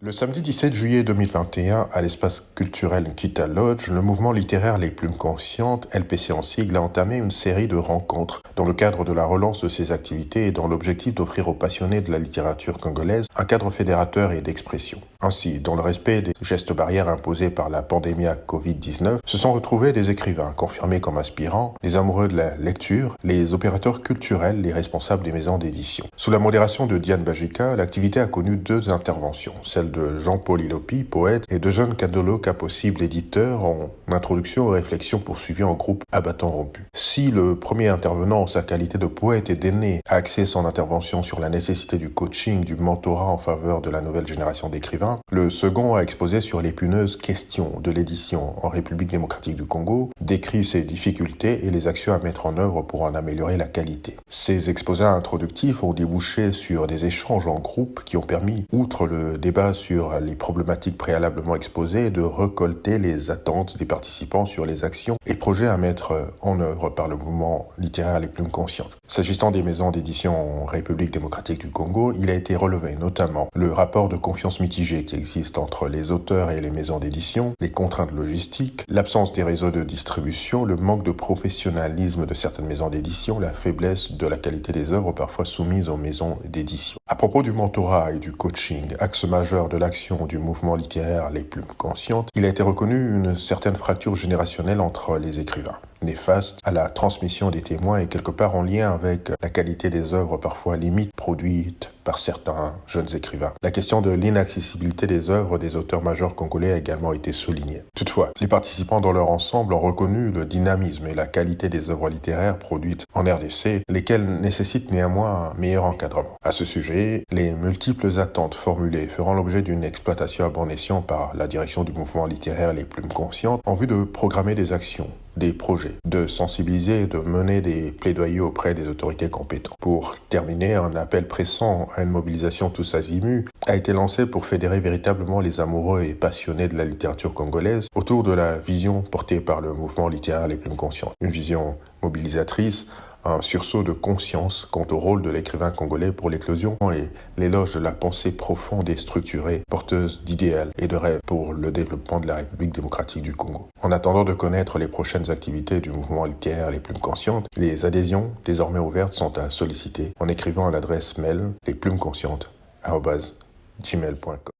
Le samedi 17 juillet 2021, à l'espace culturel Nkita Lodge, le mouvement littéraire Les Plumes Conscientes, LPC en sigle, a entamé une série de rencontres dans le cadre de la relance de ses activités et dans l'objectif d'offrir aux passionnés de la littérature congolaise un cadre fédérateur et d'expression. Ainsi, dans le respect des gestes barrières imposés par la pandémie à Covid-19, se sont retrouvés des écrivains confirmés comme aspirants, les amoureux de la lecture, les opérateurs culturels, les responsables des maisons d'édition. Sous la modération de Diane Bajika, l'activité a connu deux interventions, celle de Jean-Paul Ilopi, poète, et de Jeanne Kadolo, cas possible éditeur, en introduction aux réflexions poursuivies en groupe à bâton rompu. Si le premier intervenant, en sa qualité de poète et d'aîné, a axé son intervention sur la nécessité du coaching, du mentorat en faveur de la nouvelle génération d'écrivains, le second a exposé sur l'épineuses question de l'édition en République démocratique du Congo, décrit ses difficultés et les actions à mettre en œuvre pour en améliorer la qualité. Ces exposés introductifs ont débouché sur des échanges en groupe qui ont permis, outre le débat sur les problématiques préalablement exposées, de récolter les attentes des participants sur les actions et projets à mettre en œuvre par le mouvement littéraire Les Plumes Conscientes. S'agissant des maisons d'édition en République démocratique du Congo, il a été relevé notamment le rapport de confiance mitigé qui existe entre les auteurs et les maisons d'édition, les contraintes logistiques, l'absence des réseaux de distribution, le manque de professionnalisme de certaines maisons d'édition, la faiblesse de la qualité des œuvres parfois soumises aux maisons d'édition. À propos du mentorat et du coaching, axe majeur de l'action du mouvement littéraire Les Plumes Conscientes, il a été reconnu une certaine fracture générationnelle entre les écrivains, néfaste à la transmission des témoins et quelque part en lien avec la qualité des œuvres parfois limite produites par certains jeunes écrivains. La question de l'inaccessibilité des œuvres des auteurs majeurs congolais a également été soulignée. Toutefois, les participants dans leur ensemble ont reconnu le dynamisme et la qualité des œuvres littéraires produites en RDC, lesquelles nécessitent néanmoins un meilleur encadrement. À ce sujet, les multiples attentes formulées feront l'objet d'une exploitation à bon escient par la direction du mouvement littéraire Les Plumes Conscientes en vue de programmer des actions, des projets, de sensibiliser et de mener des plaidoyers auprès des autorités compétentes. Pour terminer, un appel pressant à une mobilisation tous azimuts a été lancé pour fédérer véritablement les amoureux et passionnés de la littérature congolaise autour de la vision portée par le mouvement littéraire Les Plumes Conscientes. Une vision mobilisatrice, un sursaut de conscience quant au rôle de l'écrivain congolais pour l'éclosion et l'éloge de la pensée profonde et structurée, porteuse d'idéal et de rêves pour le développement de la République démocratique du Congo. En attendant de connaître les prochaines activités du mouvement littéraire Les Plumes Conscientes, les adhésions désormais ouvertes sont à solliciter en écrivant à l'adresse mail lesplumesconscientes@gmail.com.